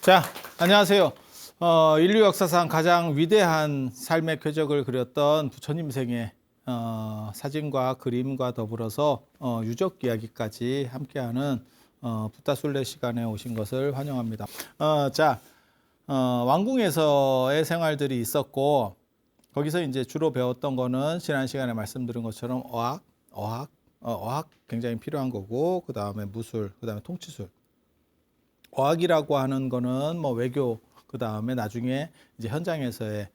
자, 안녕하세요. 인류 역사상 가장 위대한 삶의 궤적을 그렸던 부처님 생의 사진과 그림과 더불어서 유적 이야기까지 함께하는 붓다술래 시간에 오신 것을 환영합니다. 왕궁에서의 생활들이 있었고 거기서 이제 주로 배웠던 거는 지난 시간에 말씀드린 것처럼 어학 굉장히 필요한 거고, 그 다음에 무술, 그 다음에 통치술. 어학이라고 하는 거는 뭐 외교, 그 다음에 나중에 이제 현장에서의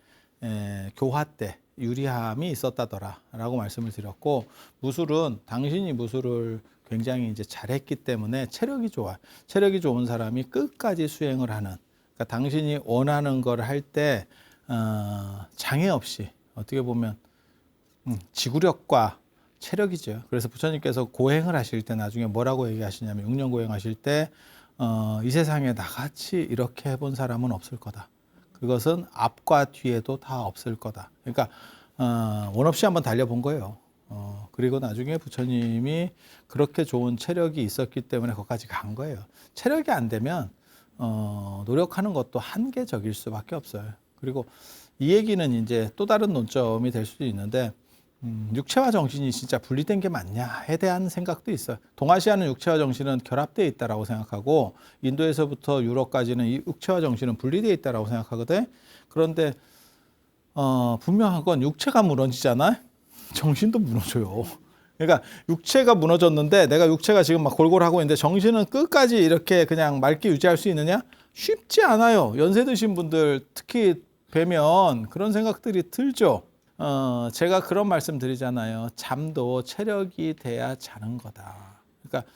교화 때 유리함이 있었다더라라고 말씀을 드렸고, 무술은 당신이 무술을 굉장히 이제 잘했기 때문에 체력이 좋아. 체력이 좋은 사람이 끝까지 수행을 하는. 그러니까 당신이 원하는 걸 할 때 장애 없이 어떻게 보면 지구력과 체력이죠. 그래서 부처님께서 고행을 하실 때 나중에 뭐라고 얘기하시냐면, 6년 고행하실 때 이 세상에 나같이 이렇게 해본 사람은 없을 거다. 그것은 앞과 뒤에도 다 없을 거다. 그러니까 원 없이 한번 달려본 거예요. 그리고 나중에 부처님이 그렇게 좋은 체력이 있었기 때문에 거기까지 간 거예요. 체력이 안 되면 노력하는 것도 한계적일 수밖에 없어요. 그리고 이 얘기는 이제 또 다른 논점이 될 수도 있는데, 육체와 정신이 진짜 분리된 게 맞냐에 대한 생각도 있어요. 동아시아는 육체와 정신은 결합되어 있다라고 생각하고, 인도에서부터 유럽까지는 이 육체와 정신은 분리되어 있다라고 생각하거든. 그런데 분명한 건 육체가 무너지잖아요. 정신도 무너져요. 그러니까 육체가 무너졌는데 내가 육체가 지금 막 골골하고 있는데 정신은 끝까지 이렇게 그냥 맑게 유지할 수 있느냐? 쉽지 않아요. 연세 드신 분들 특히 뵈면 그런 생각들이 들죠. 제가 그런 말씀 드리잖아요. 잠도 체력이 돼야 자는 거다. 그러니까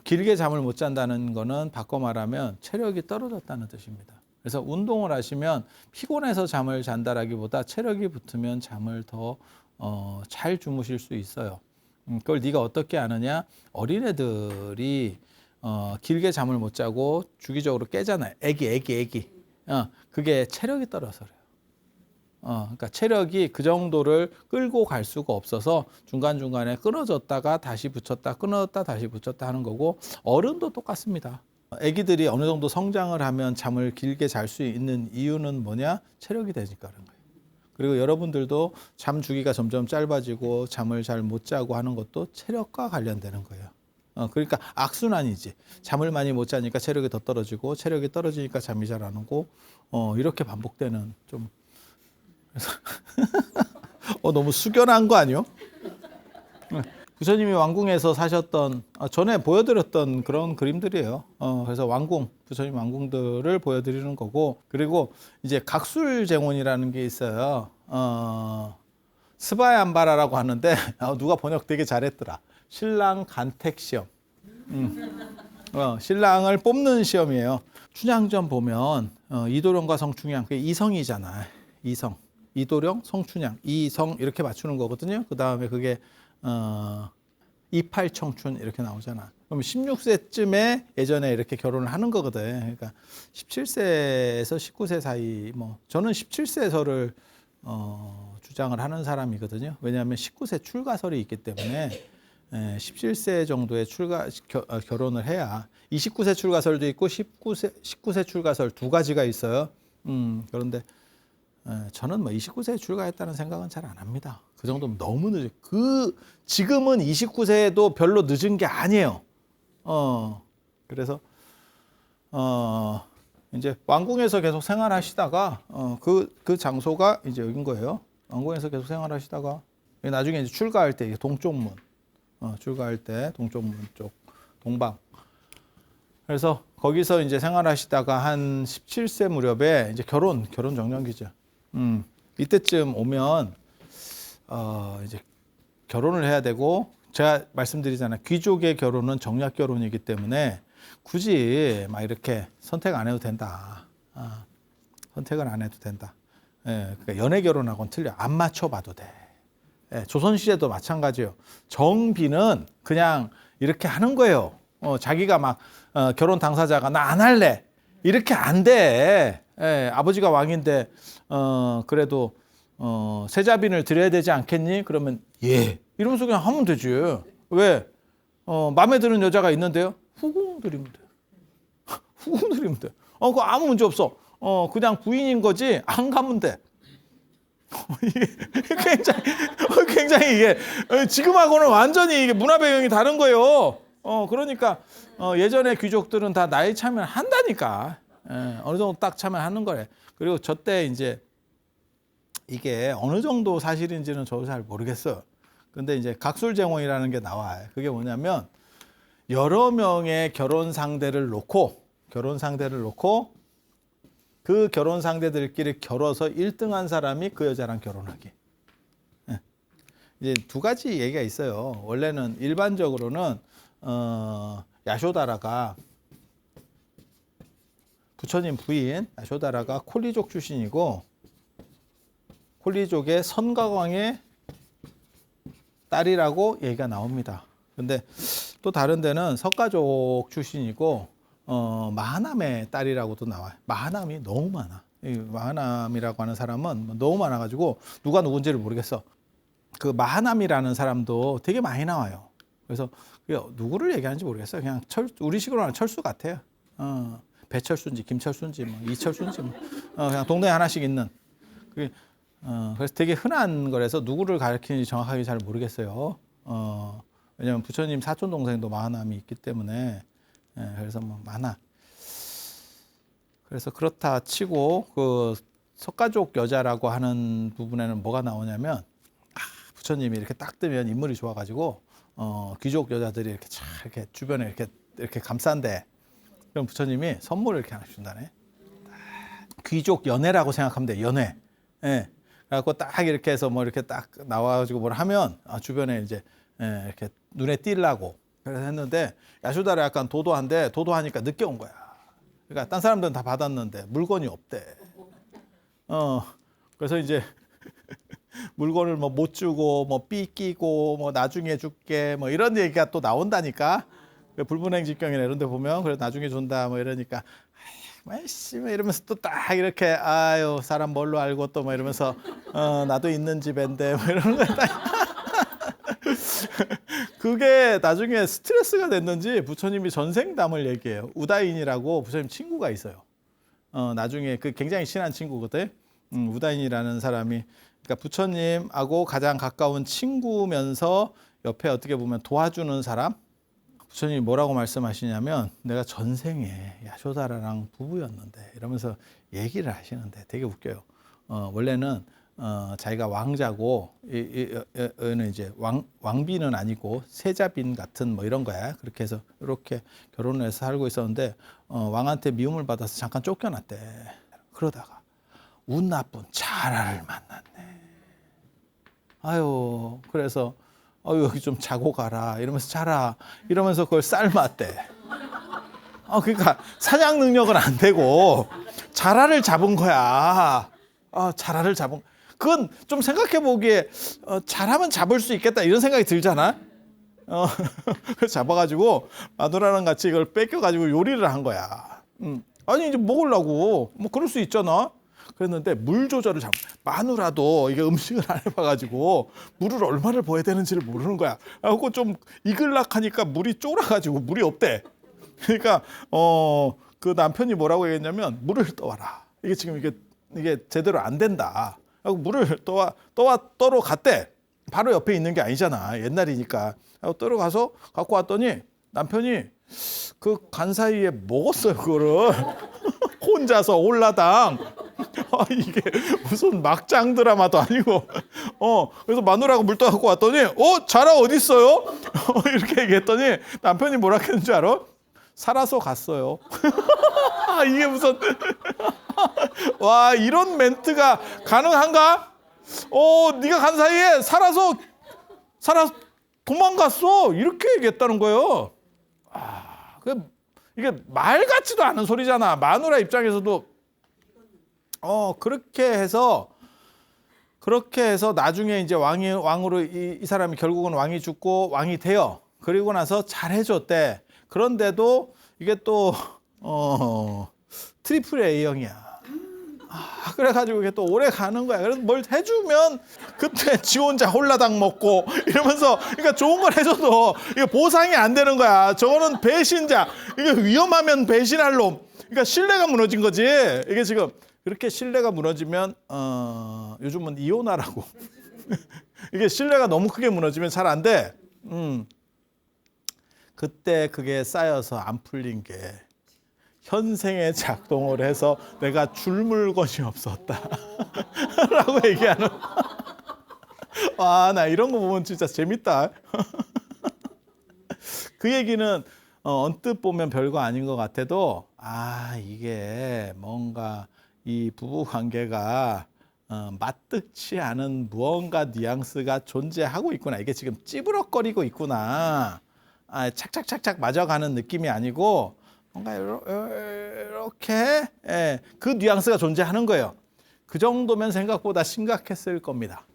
길게 잠을 못 잔다는 거는 바꿔 말하면 체력이 떨어졌다는 뜻입니다. 그래서 운동을 하시면 피곤해서 잠을 잔다라기보다 체력이 붙으면 잠을 더 잘 주무실 수 있어요. 그걸 네가 어떻게 아느냐? 어린애들이 길게 잠을 못 자고 주기적으로 깨잖아요. 애기. 그게 체력이 떨어서 그래요. 그러니까 체력이 그 정도를 끌고 갈 수가 없어서 중간중간에 끊어졌다가 다시 붙였다, 끊었다, 다시 붙였다 하는 거고, 어른도 똑같습니다. 애기들이 어느 정도 성장을 하면 잠을 길게 잘 수 있는 이유는 뭐냐? 체력이 되니까 그런 거예요. 그리고 여러분들도 잠 주기가 점점 짧아지고 잠을 잘 못 자고 하는 것도 체력과 관련되는 거예요. 그러니까 악순환이지. 잠을 많이 못 자니까 체력이 더 떨어지고, 체력이 떨어지니까 잠이 잘 안 오고, 이렇게 반복되는 좀. 그래서 너무 숙연한 거 아니요? 부처님이 왕궁에서 사셨던, 전에 보여드렸던 그런 그림들이에요. 그래서 부처님 왕궁들을 보여드리는 거고, 그리고 이제 각술쟁원이라는 게 있어요. 스바얀바라라고 하는데, 누가 번역 되게 잘했더라. 신랑 간택 시험. 신랑을 뽑는 시험이에요. 춘향전 보면 이도령과 성춘향, 그게 이성이잖아. 이도령, 성춘향, 이성 이렇게 맞추는 거거든요. 그 다음에 그게 이팔청춘 이렇게 나오잖아. 그럼 16세쯤에 예전에 이렇게 결혼을 하는 거거든. 그러니까 17세에서 19세 사이, 저는 17세서를 주장을 하는 사람이거든요. 왜냐하면 19세 출가설이 있기 때문에 17세 정도의 결혼을 해야, 29세 출가설도 있고 19세 출가설 두 가지가 있어요. 그런데 저는 29세에 출가했다는 생각은 잘 안 합니다. 그 정도면 너무 늦어요. 지금은 29세도 별로 늦은 게 아니에요. 그래서 이제 왕궁에서 계속 생활하시다가 그 장소가 이제 여긴 거예요. 왕궁에서 계속 생활하시다가 나중에 이제 출가할 때 동쪽문, 출가할 때 동쪽문 쪽 동방. 그래서 거기서 이제 생활하시다가 한 17세 무렵에 이제 결혼 정년기죠. 이때쯤 오면 이제 결혼을 해야 되고, 제가 말씀드리잖아요. 귀족의 결혼은 정략 결혼이기 때문에 굳이 막 이렇게 선택 안 해도 된다. 선택을 안 해도 된다. 그러니까 연애 결혼하고는 틀려. 안 맞춰봐도 돼. 조선시대도 마찬가지예요. 정비는 그냥 이렇게 하는 거예요. 자기가 막 결혼 당사자가 나 안 할래 이렇게 안 돼. 아버지가 왕인데 그래도 세자빈을 드려야 되지 않겠니? 그러면 예 이러면서 그냥 하면 되지. 왜? 마음에 드는 여자가 있는데요? 후궁 드리면 돼. 후궁 드리면 돼. 그거 아무 문제 없어. 그냥 부인인 거지 안 가면 돼. 이게 굉장히 이게 지금하고는 완전히 이게 문화 배경이 다른 거예요. 그러니까 예전에 귀족들은 다 나이 차면 한다니까. 어느 정도 딱 차면 하는 거래. 그리고 저때 이제 이게 어느 정도 사실인지는 저도 잘 모르겠어요. 근데 이제 각술쟁원이라는 게 나와요. 그게 뭐냐면 여러 명의 결혼 상대를 놓고 그 결혼 상대들끼리 결어서 1등한 사람이 그 여자랑 결혼하기. 이제 두 가지 얘기가 있어요. 원래는 일반적으로는 야쇼다라가 부처님 부인 야쇼다라가 콜리족 출신이고 콜리족의 선가왕의 딸이라고 얘기가 나옵니다. 근데 또 다른 데는 석가족 출신이고 마하남의 딸이라고도 나와요. 마하남이 너무 많아. 이 마하남이라고 하는 사람은 너무 많아가지고 누가 누군지를 모르겠어. 그 마하남이라는 사람도 되게 많이 나와요. 그래서 누구를 얘기하는지 모르겠어요. 그냥 우리식으로 하는 철수 같아요. 배철수인지 김철수인지 뭐 이철수인지 뭐 그냥 동네에 하나씩 있는. 그래서 되게 흔한 거라서 누구를 가리키는지 정확하게 잘 모르겠어요. 왜냐면 부처님 사촌 동생도 마하남이 있기 때문에 그래서 뭐 많아. 그래서 그렇다 치고 그 석가족 여자라고 하는 부분에는 뭐가 나오냐면 부처님이 이렇게 딱 뜨면 인물이 좋아가지고 귀족 여자들이 이렇게 쫙 이렇게 주변에 이렇게 감싼데 그럼 부처님이 선물을 이렇게 하나씩 준다네. 귀족 연회라고 생각하면 돼. 연회. 예. 그래갖고 딱 이렇게 해서 뭐 이렇게 딱 나와가지고 뭘 하면 주변에 이제 이렇게 눈에 띄려고 그래서 했는데 야쇼다를 약간 도도한데 도도하니까 늦게 온 거야. 그러니까 딴 사람들은 다 받았는데 물건이 없대. 그래서 이제 물건을 뭐 못 주고 뭐 삐끼고 뭐 나중에 줄게 뭐 이런 얘기가 또 나온다니까. 불분행직경이나 이런 데 보면 그래 나중에 준다 뭐 이러니까 아이씨 뭐 이러면서 또 딱 이렇게 아유 사람 뭘로 알고 또 뭐 이러면서 나도 있는 집인데 뭐 이러는 거야. 그게 나중에 스트레스가 됐는지 부처님이 전생담을 얘기해요. 우다인이라고 부처님 친구가 있어요. 나중에 그 굉장히 친한 친구거든. 우다인이라는 사람이 그러니까 부처님하고 가장 가까운 친구면서 옆에 어떻게 보면 도와주는 사람. 부처님이 뭐라고 말씀하시냐면 내가 전생에 야쇼다라랑 부부였는데 이러면서 얘기를 하시는데 되게 웃겨요. 원래는 자기가 왕자고 얘는 이제 왕비는 아니고 세자빈 같은 뭐 이런 거야. 그렇게 해서 이렇게 결혼을 해서 살고 있었는데 왕한테 미움을 받아서 잠깐 쫓겨났대. 그러다가 운 나쁜 자라를 만났네. 아유 그래서 여기 좀 자고 가라 이러면서 자라 이러면서 그걸 삶았대. 그러니까 사냥 능력은 안 되고 자라를 잡은 거야. 자라를 잡은. 그건 좀 생각해 보기에 잘하면 잡을 수 있겠다 이런 생각이 들잖아. 그래서 잡아가지고 마누라랑 같이 이걸 뺏겨가지고 요리를 한 거야. 아니 이제 먹으려고 뭐 그럴 수 있잖아. 그랬는데 물 조절을 마누라도 이게 음식을 안 해봐가지고 물을 얼마를 부어야 되는지를 모르는 거야. 그래갖고 좀 익을락하니까 물이 쫄아가지고 물이 없대. 그러니까 그 남편이 뭐라고 얘기했냐면 물을 떠와라. 이게 지금 이게 제대로 안 된다. 하고 물을 떠러 갔대. 바로 옆에 있는 게 아니잖아. 옛날이니까. 떠러 가서 갖고 왔더니 남편이 그 간 사이에 먹었어요. 그거를 혼자서 올라당. 이게 무슨 막장 드라마도 아니고. 그래서 마누라가 물 떠갖고 왔더니 자라 어디 있어요? 이렇게 얘기했더니 남편이 뭐라 했는지 알아? 살아서 갔어요. 이게 무슨 와 이런 멘트가 가능한가? 네가 간 사이에 살아서 도망갔어. 이렇게 얘기했다는 거예요. 이게 말 같지도 않은 소리잖아. 마누라 입장에서도 그렇게 해서 나중에 이제 왕으로 이 사람이 결국은 왕이 죽고 왕이 돼요. 그리고 나서 잘해줬대. 그런데도 이게 또 트리플 A형이야. 그래가지고 이게 또 오래 가는 거야. 그래서 뭘 해주면 그때 지 혼자 홀라당 먹고 이러면서 그러니까 좋은 걸 해줘도 이게 보상이 안 되는 거야. 저거는 배신자. 이게 위험하면 배신할 놈. 그러니까 신뢰가 무너진 거지. 이게 지금 그렇게 신뢰가 무너지면 요즘은 이혼하라고. 이게 신뢰가 너무 크게 무너지면 잘 안 돼. 그때 그게 쌓여서 안 풀린 게 현생에 작동을 해서 내가 줄 물건이 없었다. 라고 얘기하는. 와, 나 이런 거 보면 진짜 재밌다. 그 얘기는 언뜻 보면 별거 아닌 것 같아도 이게 뭔가 이 부부 관계가 맞득치 않은 무언가 뉘앙스가 존재하고 있구나. 이게 지금 찌부럭거리고 있구나. 착착착착 맞아가는 느낌이 아니고 뭔가 이렇게 그 뉘앙스가 존재하는 거예요. 그 정도면 생각보다 심각했을 겁니다.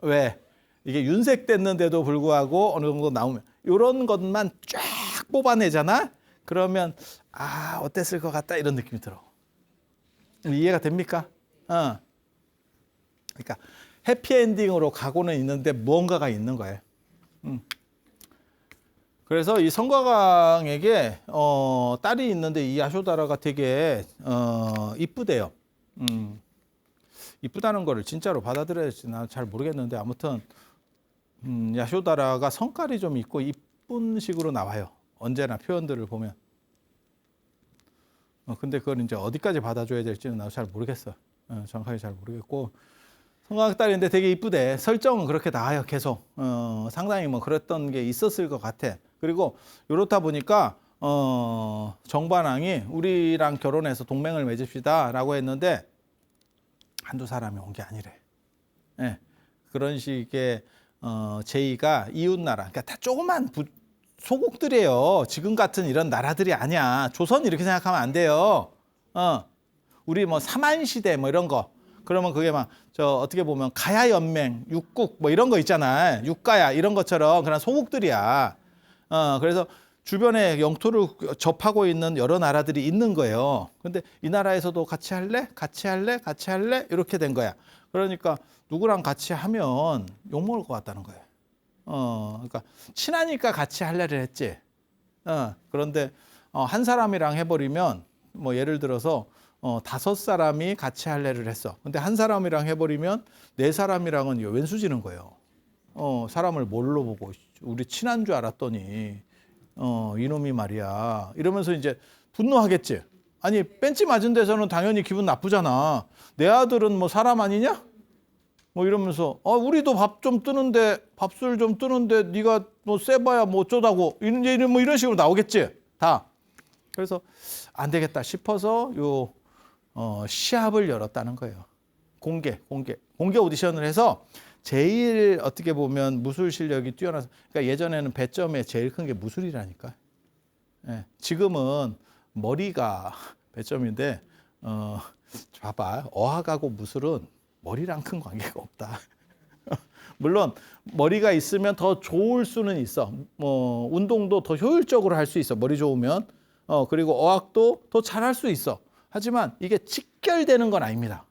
왜? 이게 윤색됐는데도 불구하고 어느 정도 나오면 이런 것만 쫙 뽑아내잖아. 그러면 어땠을 것 같다 이런 느낌이 들어. 이해가 됩니까? 그러니까 해피엔딩으로 가고는 있는데 무언가가 있는 거예요. 그래서 이 성과강에게 딸이 있는데 이 야쇼다라가 되게 이쁘대요. 이쁘다는 거를 진짜로 받아들여야지 난 잘 모르겠는데 아무튼 야쇼다라가 성깔이 좀 있고 이쁜 식으로 나와요. 언제나 표현들을 보면. 근데 그걸 이제 어디까지 받아줘야 될지는 나도 잘 모르겠어. 정확하게 잘 모르겠고 성곽 딸인데 되게 이쁘대. 설정은 그렇게 나와요. 계속 상당히 뭐 그랬던 게 있었을 것 같아. 그리고 이렇다 보니까 정반왕이 우리랑 결혼해서 동맹을 맺읍시다라고 했는데 한두 사람이 온 게 아니래. 그런 식의 제의가 이웃나라, 그러니까 다 조그만 소국들이에요. 지금 같은 이런 나라들이 아니야. 조선 이렇게 생각하면 안 돼요. 우리 뭐 삼한시대 뭐 이런 거. 그러면 그게 막 어떻게 보면 가야 연맹, 육국 뭐 이런 거 있잖아. 육가야 이런 것처럼 그런 소국들이야. 그래서 주변에 영토를 접하고 있는 여러 나라들이 있는 거예요. 근데 이 나라에서도 같이 할래? 같이 할래? 같이 할래? 이렇게 된 거야. 그러니까 누구랑 같이 하면 욕먹을 것 같다는 거예요. 그러니까 친하니까 같이 할래를 했지. 그런데 한 사람이랑 해버리면 뭐 예를 들어서 5사람이 같이 할래를 했어. 근데 한 사람이랑 해버리면 4사람이랑은 왼수지는 거예요. 사람을 뭘로 보고 우리 친한 줄 알았더니 이놈이 말이야. 이러면서 이제 분노하겠지. 아니 벤치 맞은 데서는 당연히 기분 나쁘잖아. 내 아들은 뭐 사람 아니냐? 뭐 이러면서 우리도 밥술 좀 뜨는데 네가 뭐 세봐야 뭐 어쩌다고 이런 식으로 나오겠지. 다. 그래서 안 되겠다 싶어서 시합을 열었다는 거예요. 공개 오디션을 해서 제일 어떻게 보면 무술 실력이 뛰어나서 그러니까 예전에는 배점에 제일 큰 게 무술이라니까. 지금은 머리가 배점인데 봐봐 어학하고 무술은 머리랑 큰 관계가 없다. 물론 머리가 있으면 더 좋을 수는 있어. 운동도 더 효율적으로 할 수 있어. 머리 좋으면. 그리고 어학도 더 잘할 수 있어. 하지만 이게 직결되는 건 아닙니다.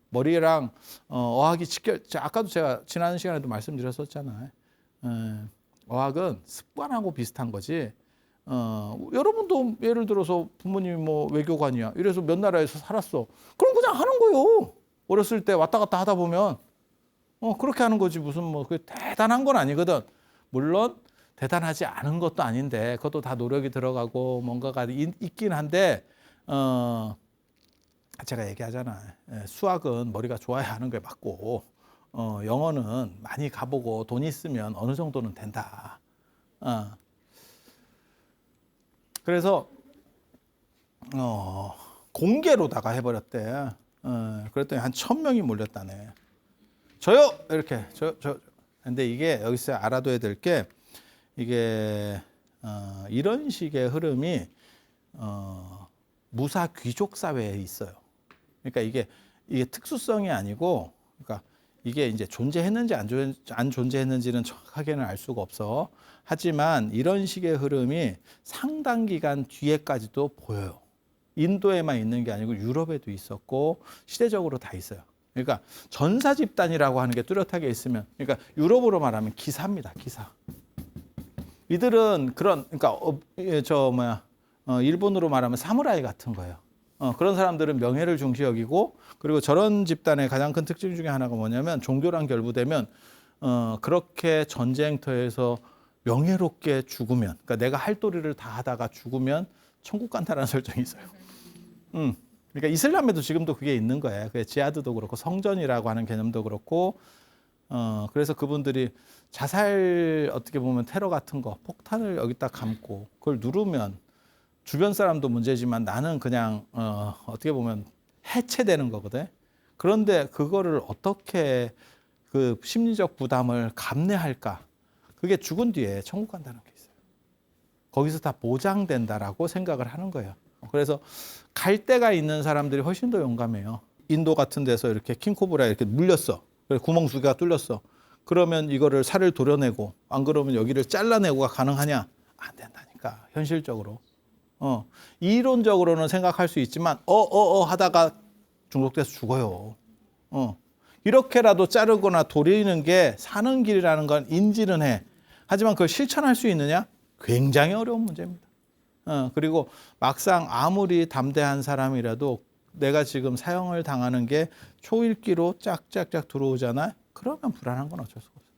머리랑 어학이 아까도 제가 지난 시간에도 말씀드렸었잖아요. 어학은 습관하고 비슷한 거지. 여러분도 예를 들어서 부모님이 뭐 외교관이야. 이래서 몇 나라에서 살았어. 그럼 그냥 하는 거예요. 어렸을 때 왔다 갔다 하다 보면 그렇게 하는 거지. 무슨 뭐 그게 대단한 건 아니거든. 물론 대단하지 않은 것도 아닌데 그것도 다 노력이 들어가고 뭔가가 있긴 한데 제가 얘기하잖아. 수학은 머리가 좋아야 하는 게 맞고 영어는 많이 가보고 돈 있으면 어느 정도는 된다. 그래서 공개로다가 해버렸대. 그랬더니 한 1000명이 몰렸다네. 저요 이렇게 저. 근데 이게 여기서 알아둬야 될 게 이게 이런 식의 흐름이 무사 귀족 사회에 있어요. 그러니까 이게 특수성이 아니고, 그러니까 이게 이제 존재했는지 안 존재했는지는 정확하게는 알 수가 없어. 하지만 이런 식의 흐름이 상당 기간 뒤에까지도 보여요. 인도에만 있는 게 아니고 유럽에도 있었고 시대적으로 다 있어요. 그러니까 전사 집단이라고 하는 게 뚜렷하게 있으면, 그러니까 유럽으로 말하면 기사입니다. 기사. 이들은 그런, 그러니까 일본으로 말하면 사무라이 같은 거예요. 그런 사람들은 명예를 중시 여기고, 그리고 저런 집단의 가장 큰 특징 중에 하나가 뭐냐면 종교랑 결부되면 그렇게 전쟁터에서 명예롭게 죽으면, 그러니까 내가 할 도리를 다 하다가 죽으면 천국 간다라는 설정이 있어요. 그러니까 이슬람에도 지금도 그게 있는 거예요. 그 지하드도 그렇고 성전이라고 하는 개념도 그렇고, 그래서 그분들이 자살, 어떻게 보면 테러 같은 거, 폭탄을 여기다 감고 그걸 누르면 주변 사람도 문제지만 나는 그냥 어떻게 보면 해체되는 거거든. 그런데 그거를 어떻게 그 심리적 부담을 감내할까? 그게 죽은 뒤에 천국 간다는 게 있어요. 거기서 다 보장된다라고 생각을 하는 거예요. 그래서 갈 데가 있는 사람들이 훨씬 더 용감해요. 인도 같은 데서 이렇게 킹코브라 이렇게 물렸어. 그래서 구멍 두 개가 뚫렸어. 그러면 이거를 살을 도려내고, 안 그러면 여기를 잘라내고가 가능하냐? 안 된다니까, 현실적으로. 이론적으로는 생각할 수 있지만 하다가 중독돼서 죽어요. 이렇게라도 자르거나 도리는 게 사는 길이라는 건 인지는 해. 하지만 그걸 실천할 수 있느냐? 굉장히 어려운 문제입니다. 그리고 막상 아무리 담대한 사람이라도 내가 지금 사형을 당하는 게 초읽기로 짝짝짝 들어오잖아. 그러면 불안한 건 어쩔 수가 없어요.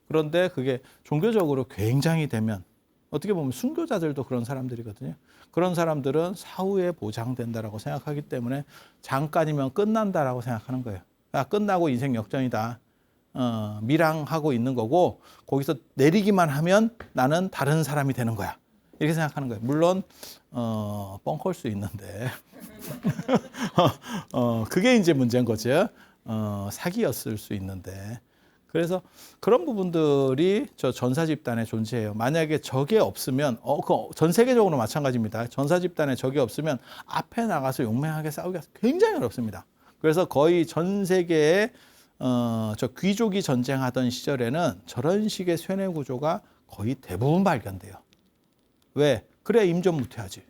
그런데 그게 종교적으로 굉장히 되면, 어떻게 보면 순교자들도 그런 사람들이거든요. 그런 사람들은 사후에 보장된다라고 생각하기 때문에 잠깐이면 끝난다라고 생각하는 거예요. 끝나고 인생 역전이다. 밀항하고 있는 거고, 거기서 내리기만 하면 나는 다른 사람이 되는 거야. 이렇게 생각하는 거예요. 물론 뻥클 수 있는데 그게 이제 문제인 거죠. 사기였을 수 있는데. 그래서 그런 부분들이 저 전사 집단에 존재해요. 만약에 적이 없으면, 전 세계적으로 마찬가지입니다. 전사 집단에 적이 없으면 앞에 나가서 용맹하게 싸우기가 굉장히 어렵습니다. 그래서 거의 전 세계에 저 귀족이 전쟁하던 시절에는 저런 식의 쇠뇌 구조가 거의 대부분 발견돼요. 왜? 그래야 임전무퇴하지.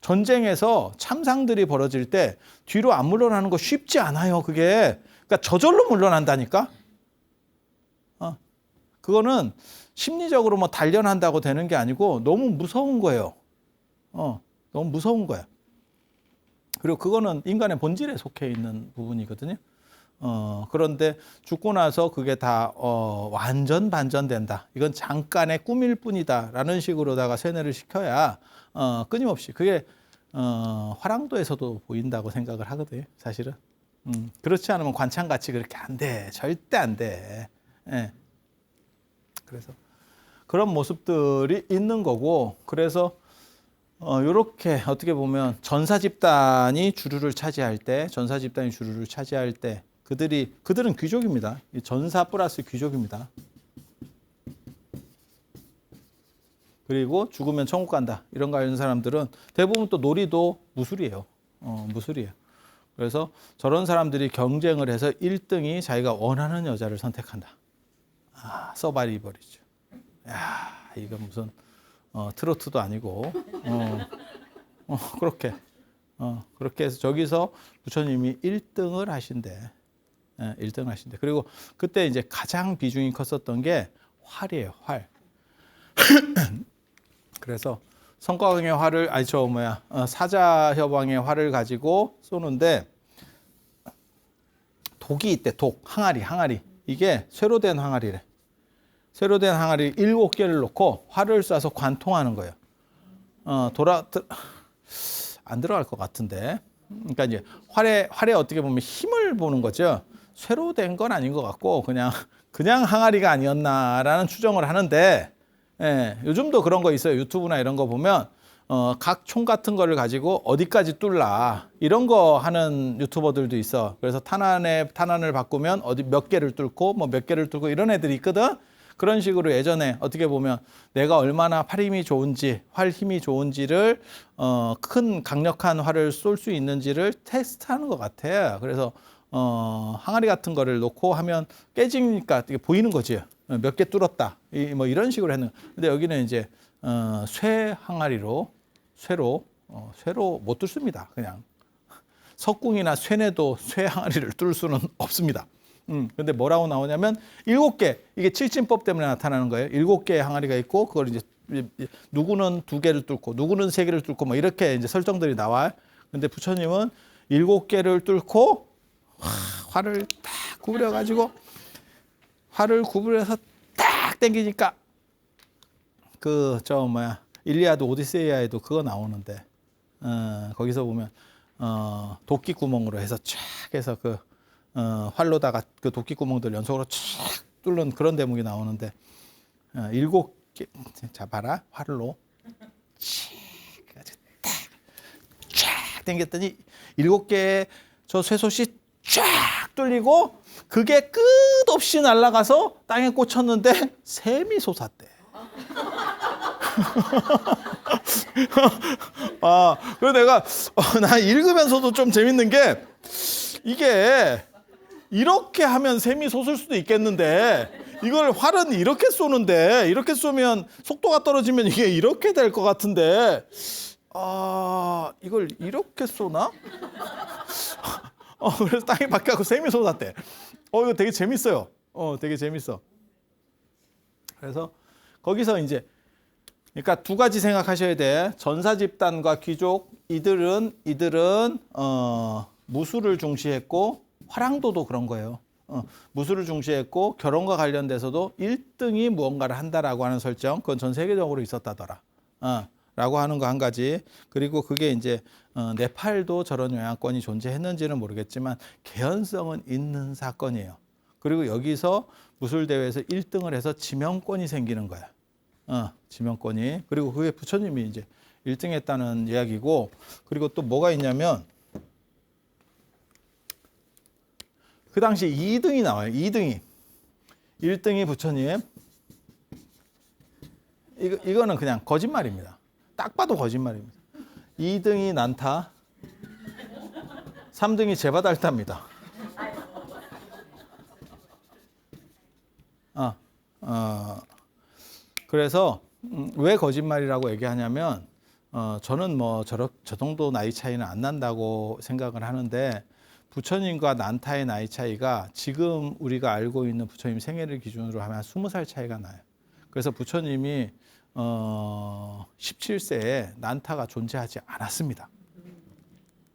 전쟁에서 참상들이 벌어질 때 뒤로 안 물러나는 거 쉽지 않아요. 그게. 그러니까 저절로 물러난다니까. 그거는 심리적으로 뭐 단련한다고 되는 게 아니고 너무 무서운 거예요. 너무 무서운 거야. 그리고 그거는 인간의 본질에 속해 있는 부분이거든요. 그런데 죽고 나서 그게 다 완전 반전된다. 이건 잠깐의 꿈일 뿐이다라는 식으로다가 세뇌를 시켜야 끊임없이 그게 화랑도에서도 보인다고 생각을 하거든요. 사실은. 그렇지 않으면 관창같이 그렇게 안 돼. 절대 안 돼. 예. 그래서 그런 모습들이 있는 거고, 그래서 요렇게 어떻게 보면 전사 집단이 주류를 차지할 때, 그들은 귀족입니다. 전사 플러스 귀족입니다. 그리고 죽으면 천국 간다. 이런 거 하는 사람들은 대부분 또 놀이도 무술이에요. 무술이에요. 그래서 저런 사람들이 경쟁을 해서 1등이 자기가 원하는 여자를 선택한다. 서바이벌이죠. 야, 이건 무슨 트로트도 아니고 그렇게 해서 저기서 부처님이 1등을 하신대. 1등 하신대. 그리고 그때 이제 가장 비중이 컸었던 게 활이에요. 활. 그래서 성곽왕의 활을, 사자협왕의 활을 가지고 쏘는데 독이 있대. 항아리. 이게 쇠로 된 항아리래. 쇠로 된 항아리 7개를 놓고 활을 쏴서 관통하는 거예요. 안 들어갈 것 같은데. 그러니까 이제 활에 어떻게 보면 힘을 보는 거죠. 쇠로 된 건 아닌 것 같고 그냥 항아리가 아니었나라는 추정을 하는데, 요즘도 그런 거 있어요. 유튜브나 이런 거 보면 각 총 같은 거를 가지고 어디까지 뚫라 이런 거 하는 유튜버들도 있어. 그래서 탄환을 바꾸면 어디 몇 개를 뚫고 뭐 몇 개를 뚫고 이런 애들이 있거든. 그런 식으로 예전에 어떻게 보면 내가 얼마나 활 힘이 좋은지를 큰 강력한 활을 쏠 수 있는지를 테스트하는 것 같아. 그래서 항아리 같은 거를 놓고 하면 깨지니까 되게 보이는 거지. 몇 개 뚫었다. 뭐 이런 식으로 했는. 근데 여기는 이제 쇠 항아리로 쇠로 못 뚫습니다. 그냥 석궁이나 쇠뇌도 쇠 항아리를 뚫을 수는 없습니다. 근데 뭐라고 나오냐면 7개, 이게 칠진법 때문에 나타나는 거예요. 7개의 항아리가 있고 그걸 이제 누구는 2개를 뚫고 누구는 3개를 뚫고 뭐 이렇게 이제 설정들이 나와요. 근데 부처님은 7개를 뚫고 활을 딱 구부려 가지고 활을 구부려서 딱 당기니까 그 일리아드 오디세이아에도 그거 나오는데 거기서 보면 도끼 구멍으로 해서 쫙 해서 그 활로다가 그 도끼 구멍들 연속으로 쫙 뚫는 그런 대목이 나오는데 7개 자 봐라 활로 쫙 당겼더니 7개의 저 쇠솥이 쫙 뚫리고 그게 끝없이 날아가서 땅에 꽂혔는데 샘이 솟았대. 그래서 내가 나 읽으면서도 좀 재밌는 게 이게 이렇게 하면 샘이 솟을 수도 있겠는데 이걸 활은 이렇게 쏘는데 이렇게 쏘면 속도가 떨어지면 이게 이렇게 될 것 같은데 이걸 이렇게 쏘나? 그래서 땅에 박혀갖고 샘이 솟았대. 이거 되게 재밌어요. 되게 재밌어. 그래서 거기서 이제 그러니까 2가지 생각하셔야 돼. 전사 집단과 귀족 이들은 무술을 중시했고 화랑도도 그런 거예요. 무술을 중시했고 결혼과 관련돼서도 1등이 무언가를 한다라고 하는 설정 그건 전 세계적으로 있었다더라. 라고 하는 거 한 가지. 그리고 그게 이제 네팔도 저런 영향권이 존재했는지는 모르겠지만 개연성은 있는 사건이에요. 그리고 여기서 무술 대회에서 1등을 해서 지명권이 생기는 거야. 지명권이. 그리고 그게 부처님이 이제 1등 했다는 이야기고 그리고 또 뭐가 있냐면 그 당시 2등이 나와요. 2등이. 1등이 부처님. 이거는 그냥 거짓말입니다. 딱 봐도 거짓말입니다. 2등이 난타. 3등이 제바달타입니다. 그래서 왜 거짓말이라고 얘기하냐면 저는 뭐 저 정도 나이 차이는 안 난다고 생각을 하는데 부처님과 난타의 나이 차이가 지금 우리가 알고 있는 부처님 생애를 기준으로 하면 20살 차이가 나요. 그래서 부처님이 17세에 난타가 존재하지 않았습니다.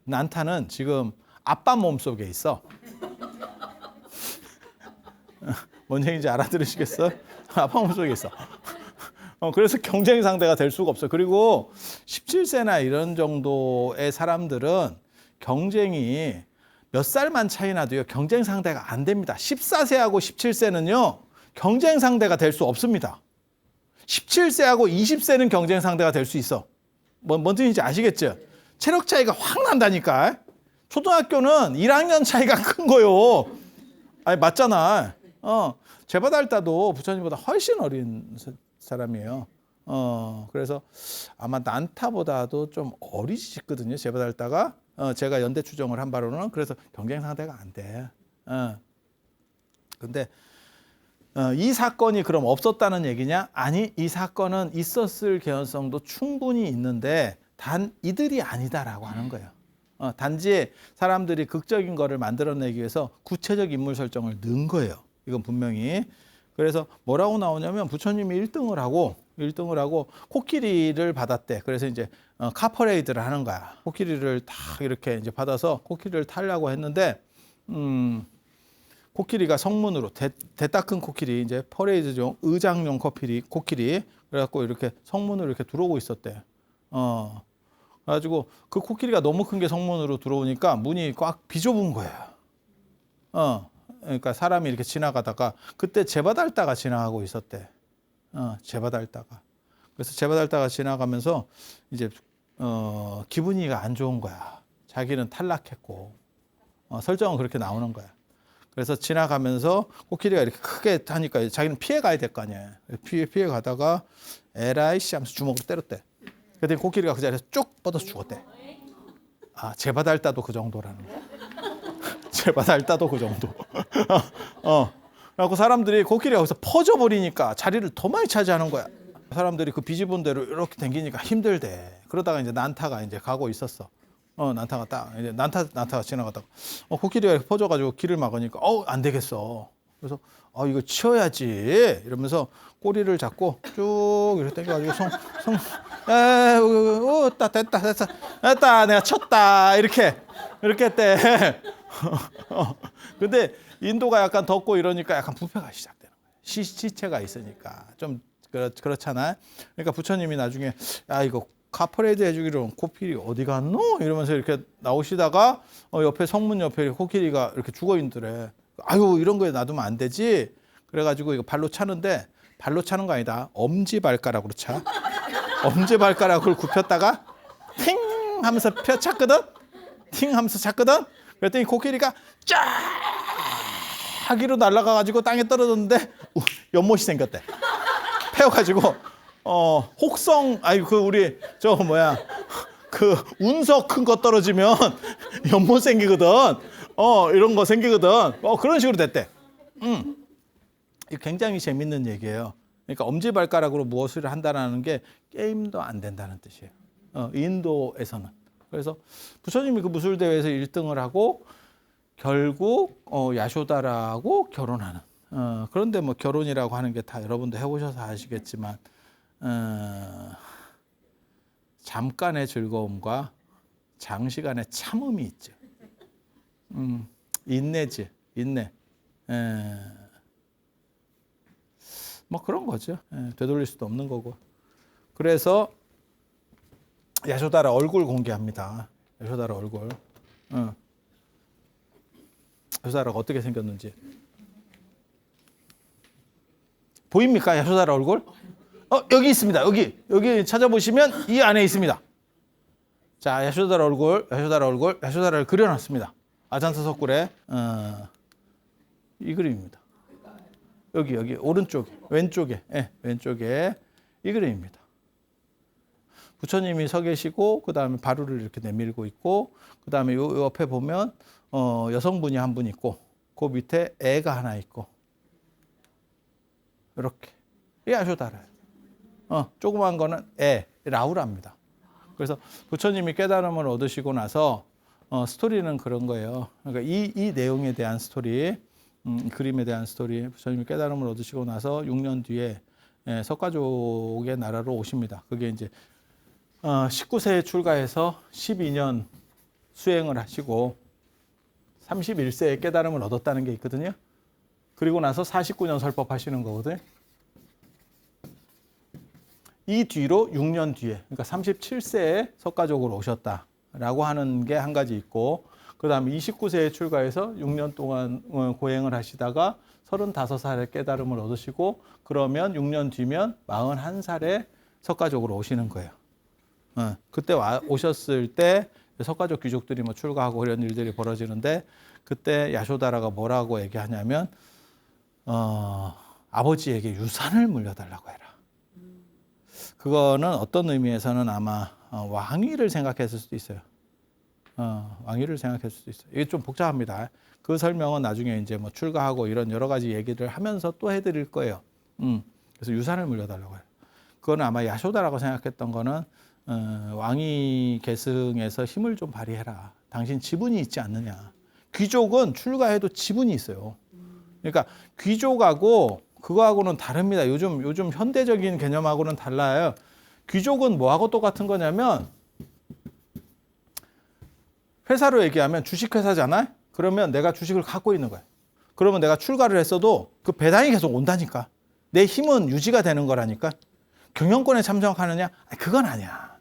난타는 지금 아빠 몸속에 있어. 뭔 얘기인지 알아들으시겠어요? 아빠 몸속에 있어. 그래서 경쟁 상대가 될 수가 없어요. 그리고 17세나 이런 정도의 사람들은 경쟁이 몇 살만 차이 나도요. 경쟁 상대가 안 됩니다. 14세하고 17세는요. 경쟁 상대가 될 수 없습니다. 17세하고 20세는 경쟁 상대가 될 수 있어. 뭔 뜻인지 아시겠죠? 체력 차이가 확 난다니까. 초등학교는 1학년 차이가 큰 거요. 아니 맞잖아. 제바달타도 부처님보다 훨씬 어린 사람이에요. 그래서 아마 난타보다도 좀 어리시거든요. 제바달타가. 제가 연대 추정을 한 바로는 그래서 경쟁 상대가 안 돼. 근데 이 사건이 그럼 없었다는 얘기냐? 아니, 이 사건은 있었을 개연성도 충분히 있는데 단 이들이 아니다라고 하는 거예요. 단지 사람들이 극적인 거를 만들어내기 위해서 구체적 인물 설정을 넣은 거예요. 이건 분명히. 그래서 뭐라고 나오냐면 부처님이 1등을 하고 코끼리를 받았대. 그래서 이제 카퍼레이드를 하는 거야. 코끼리를 딱 이렇게 이제 받아서 코끼리를 타려고 했는데 코끼리가 성문으로 대따 큰 코끼리 이제 퍼레이드용 의장용 코끼리 그래갖고 이렇게 성문으로 이렇게 들어오고 있었대. 그래가지고 그 코끼리가 너무 큰 게 성문으로 들어오니까 문이 꽉 비좁은 거야. 그러니까 사람이 이렇게 지나가다가 그때 제바달타가 지나가고 있었대. 제바달타가. 그래서 제바달타가 지나가면서 이제 기분이 안 좋은 거야. 자기는 탈락했고 설정은 그렇게 나오는 거야. 그래서 지나가면서 코끼리가 이렇게 크게 하니까 자기는 피해 가야 될 거 아니야. 피해 가다가 에라이 씨 하면서 주먹으로 때렸대. 그랬더니 코끼리가 그 자리에서 쭉 뻗어서 죽었대. 제바달타도 그 정도라는 거야. 제바달타도 그 정도. 그래갖고 사람들이 코끼리가 거기서 퍼져버리니까 자리를 더 많이 차지하는 거야. 사람들이 그 비집은 대로 이렇게 당기니까 힘들대. 그러다가 이제 난타가 이제 가고 있었어. 난타가 딱 이제 난타가 지나가다가 코끼리가 이렇게 퍼져가지고 길을 막으니까 안 되겠어. 그래서 이거 치워야지 이러면서 꼬리를 잡고 쭉 이렇게 당겨가지고 됐다 내가 쳤다 이렇게 했대. 근데 인도가 약간 덥고 이러니까 약간 부패가 시작되는 거예요. 시체가 있으니까 좀 그렇잖아요. 그러니까 부처님이 나중에 이거 카퍼레이드 해주기로 코끼리 어디 갔노? 이러면서 이렇게 나오시다가 옆에 성문 옆에 코끼리가 이렇게 죽어 있더래. 아유 이런 거에 놔두면 안 되지. 그래가지고 이거 발로 차는데 발로 차는 거 아니다. 엄지발가락으로 차. 엄지발가락을 굽혔다가 팅 하면서 폈찼거든. 팅 하면서 찼거든. 그랬더니 코끼리가 쫙 위로 날아가가지고 땅에 떨어졌는데 연못이 생겼대. 패여가지고 혹성 우리 그 운석 큰 거 떨어지면 연못 생기거든. 이런 거 생기거든. 그런 식으로 됐대. 이거 굉장히 재밌는 얘기예요. 그러니까 엄지발가락으로 무엇을 한다라는 게 게임도 안 된다는 뜻이에요. 인도에서는. 그래서 부처님이 그 무술 대회에서 1등을 하고 결국 야쇼다라하고 결혼하는. 그런데 뭐 결혼이라고 하는 게 다 여러분도 해보셔서 아시겠지만 잠깐의 즐거움과 장시간의 참음이 있죠. 인내지, 인내. 뭐 그런 거죠. 되돌릴 수도 없는 거고. 그래서 야쇼다라 얼굴 공개합니다. 야쇼다라 얼굴. 야쇼다라가 어떻게 생겼는지. 보입니까? 야쇼다라 얼굴? 여기 있습니다. 여기 찾아보시면 이 안에 있습니다. 자, 야쇼다라 얼굴, 야쇼다라를 그려놨습니다. 아잔타 석굴에 이 그림입니다. 여기 오른쪽, 왼쪽에 이 그림입니다. 부처님이 서 계시고 그 다음에 바루를 이렇게 내밀고 있고 그 다음에 요 옆에 보면 여성분이 한 분 있고 그 밑에 애가 하나 있고 이렇게 이 야쇼다라예요. 조그만 거는 라우라입니다. 그래서 부처님이 깨달음을 얻으시고 나서 스토리는 그런 거예요. 그러니까 이 내용에 대한 스토리, 그림에 대한 스토리. 부처님이 깨달음을 얻으시고 나서 6년 뒤에 석가족의 나라로 오십니다. 그게 이제 19세에 출가해서 12년 수행을 하시고 31세에 깨달음을 얻었다는 게 있거든요. 그리고 나서 49년 설법하시는 거거든요. 이 뒤로 6년 뒤에, 그러니까 37세에 석가족으로 오셨다라고 하는 게 한 가지 있고, 그 다음에 29세에 출가해서 6년 동안 고행을 하시다가 35살에 깨달음을 얻으시고, 그러면 6년 뒤면 41살에 석가족으로 오시는 거예요. 그때 오셨을 때 석가족 귀족들이 뭐 출가하고 이런 일들이 벌어지는데, 그때 야쇼다라가 뭐라고 얘기하냐면, 아버지에게 유산을 물려달라고 해라. 그거는 어떤 의미에서는 아마 왕위를 생각했을 수도 있어요. 왕위를 생각했을 수도 있어요. 이게 좀 복잡합니다. 그 설명은 나중에 이제 뭐 출가하고 이런 여러 가지 얘기를 하면서 또 해드릴 거예요. 그래서 유산을 물려달라고 해요. 그거는 아마 야쇼다라고 생각했던 거는 왕위 계승에서 힘을 좀 발휘해라. 당신 지분이 있지 않느냐. 귀족은 출가해도 지분이 있어요. 그러니까 귀족하고 그거하고는 다릅니다. 요즘 현대적인 개념하고는 달라요. 귀족은 뭐하고 똑같은 거냐면, 회사로 얘기하면 주식회사잖아요. 그러면 내가 주식을 갖고 있는 거예요. 그러면 내가 출가를 했어도 그 배당이 계속 온다니까. 내 힘은 유지가 되는 거라니까. 경영권에 참석하느냐? 그건 아니야.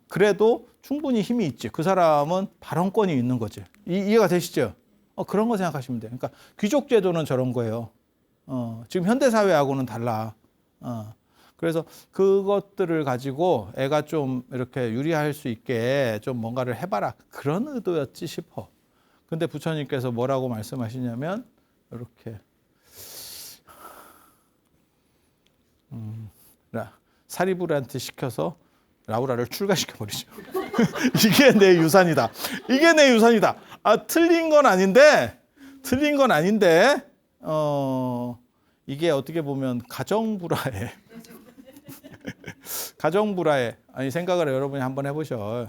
그래도 충분히 힘이 있지. 그 사람은 발언권이 있는 거지. 이해가 되시죠? 그런 거 생각하시면 돼요. 그러니까 귀족 제도는 저런 거예요. 지금 현대사회하고는 달라. 그래서 그것들을 가지고 애가 좀 이렇게 유리할 수 있게 좀 뭔가를 해봐라. 그런 의도였지 싶어. 근데 부처님께서 뭐라고 말씀하시냐면, 이렇게. 사리부르한테 시켜서 라우라를 출가시켜버리죠. 이게 내 유산이다. 이게 내 유산이다. 틀린 건 아닌데, 이게 어떻게 보면 가정불화에 아니 생각을 여러분이 한번 해보셔.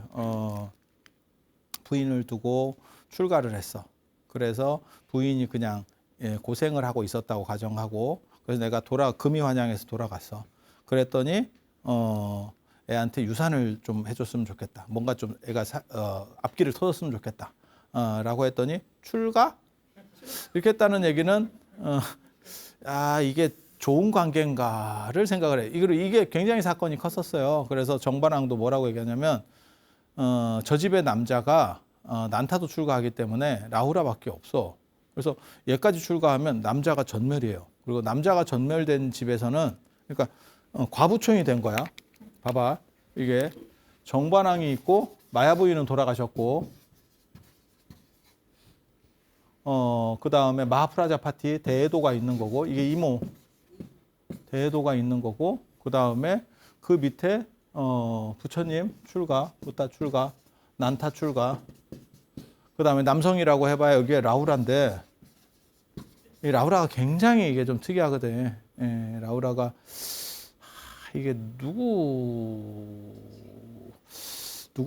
부인을 두고 출가를 했어. 그래서 부인이 그냥 고생을 하고 있었다고 가정하고 그래서 내가 금이 환영해서 돌아갔어. 그랬더니 애한테 유산을 좀 해줬으면 좋겠다. 뭔가 좀 애가 앞길을 터졌으면 좋겠다. 라고 했더니 출가? 이렇게 했다는 얘기는 이게 좋은 관계인가를 생각을 해. 이게 굉장히 사건이 컸었어요. 그래서 정반왕도 뭐라고 얘기하냐면 저 집의 남자가 난타도 출가하기 때문에 라후라밖에 없어. 그래서 얘까지 출가하면 남자가 전멸이에요. 그리고 남자가 전멸된 집에서는 그러니까 과부총이 된 거야. 봐봐. 이게 정반왕이 있고 마야 부인은 돌아가셨고 그 다음에 마하프라자파티 대에도가 있는 거고 이게 이모 대에도가 있는 거고 그 다음에 그 밑에 부처님 출가, 부타 출가, 난타 출가 그 다음에 남성이라고 해봐야 여기에 라후라인데 이 라후라가 굉장히 이게 좀 특이하거든. 예, 라후라가 이게 누구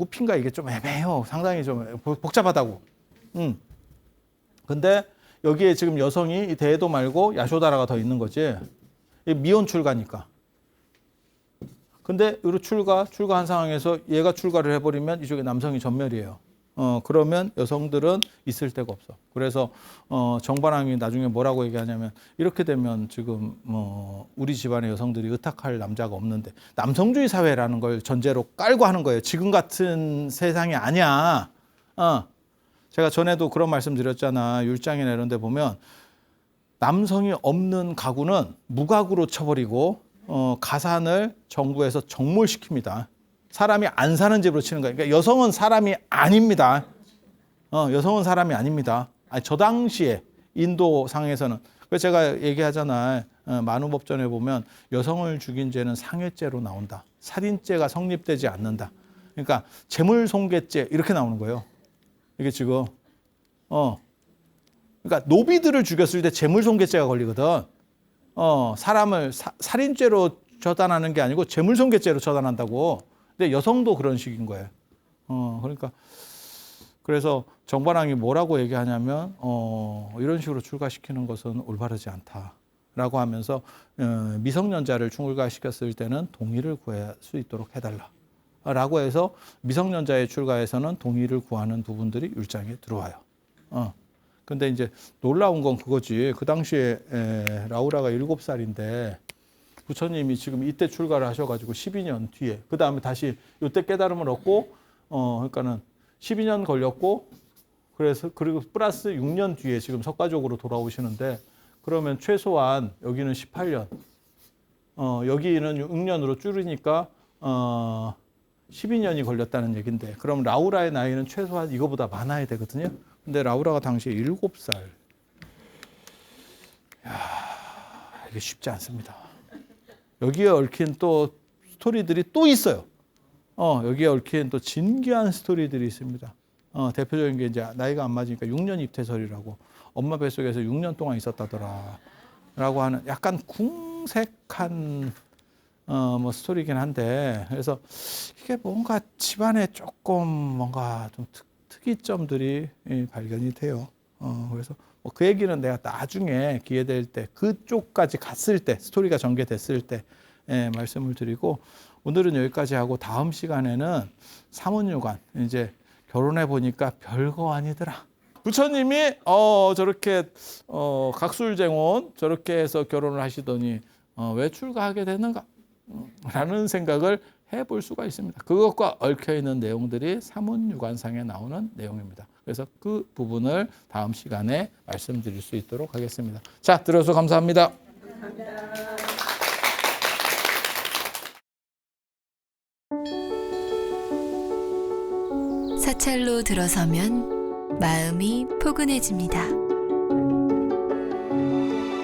핀가 이게 좀 애매해요. 상당히 좀 복잡하다고. 근데 여기에 지금 여성이 이 대에도 말고 야쇼다라가 더 있는 거지. 미혼 출가니까. 근데 으로 출가한 상황에서 얘가 출가를 해버리면 이쪽에 남성이 전멸이에요. 그러면 여성들은 있을 데가 없어. 그래서 정반왕이 나중에 뭐라고 얘기하냐면 이렇게 되면 지금 우리 집안의 여성들이 의탁할 남자가 없는데 남성주의 사회라는 걸 전제로 깔고 하는 거예요. 지금 같은 세상이 아니야. 제가 전에도 그런 말씀 드렸잖아. 율장이나 이런 데 보면 남성이 없는 가구는 무가구로 쳐버리고 가산을 정부에서 정몰시킵니다. 사람이 안 사는 집으로 치는 거예요. 그러니까 여성은 사람이 아닙니다. 여성은 사람이 아닙니다. 저 당시에 인도 상에서는 그래서 제가 얘기하잖아요. 만우법전에 보면 여성을 죽인 죄는 상해죄로 나온다. 살인죄가 성립되지 않는다. 그러니까 재물손괴죄 이렇게 나오는 거예요. 이게 지금 그러니까 노비들을 죽였을 때 재물손괴죄가 걸리거든. 사람을 살인죄로 처단하는 게 아니고 재물손괴죄로 처단한다고. 근데 여성도 그런 식인 거예요. 그러니까 그래서 정반왕이 뭐라고 얘기하냐면 이런 식으로 출가시키는 것은 올바르지 않다라고 하면서 미성년자를 출가시켰을 때는 동의를 구할 수 있도록 해달라라고 해서 미성년자의 출가에서는 동의를 구하는 부분들이 율장에 들어와요. 근데 이제 놀라운 건 그거지. 그 당시에 라후라가 7살인데 부처님이 지금 이때 출가를 하셔가지고 12년 뒤에 그 다음에 다시 이때 깨달음을 얻고 그러니까는 12년 걸렸고 그래서 그리고 플러스 6년 뒤에 지금 석가족으로 돌아오시는데 그러면 최소한 여기는 18년 여기는 6년으로 줄이니까 12년이 걸렸다는 얘긴데 그럼 라후라의 나이는 최소한 이거보다 많아야 되거든요. 근데 라후라가 당시에 7살. 이게 쉽지 않습니다. 여기에 얽힌 또 스토리들이 또 있어요. 여기에 얽힌 또 진귀한 스토리들이 있습니다. 대표적인 게 이제 나이가 안 맞으니까 6년 입퇴설이라고 엄마 뱃속에서 6년 동안 있었다더라 라고 하는 약간 궁색한 뭐 스토리긴 한데 그래서 이게 뭔가 집안에 조금 뭔가 좀 특이점들이 발견이 돼요. 그래서 뭐 그 얘기는 내가 나중에 기회 될 때 그쪽까지 갔을 때 스토리가 전개됐을 때 말씀을 드리고 오늘은 여기까지 하고 다음 시간에는 사문유관 이제 결혼해 보니까 별거 아니더라. 부처님이 저렇게 각술쟁원 저렇게 해서 결혼을 하시더니 왜 출가하게 되는가? 라는 생각을 해볼 수가 있습니다. 그것과 얽혀있는 내용들이 사문유관상에 나오는 내용입니다. 그래서 그 부분을 다음 시간에 말씀드릴 수 있도록 하겠습니다. 자, 들어서 감사합니다. 감사합니다. 사찰로 들어서면 마음이 포근해집니다.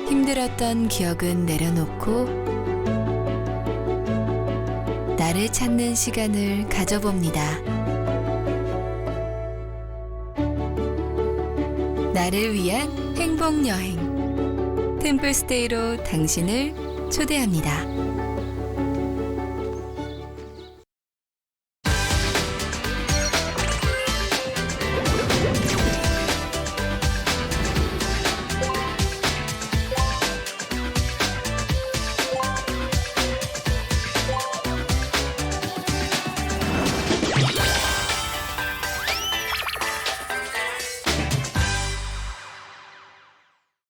힘들었던 기억은 내려놓고 나를 찾는 시간을 가져봅니다. 나를 위한 행복 여행 템플스테이로 당신을 초대합니다.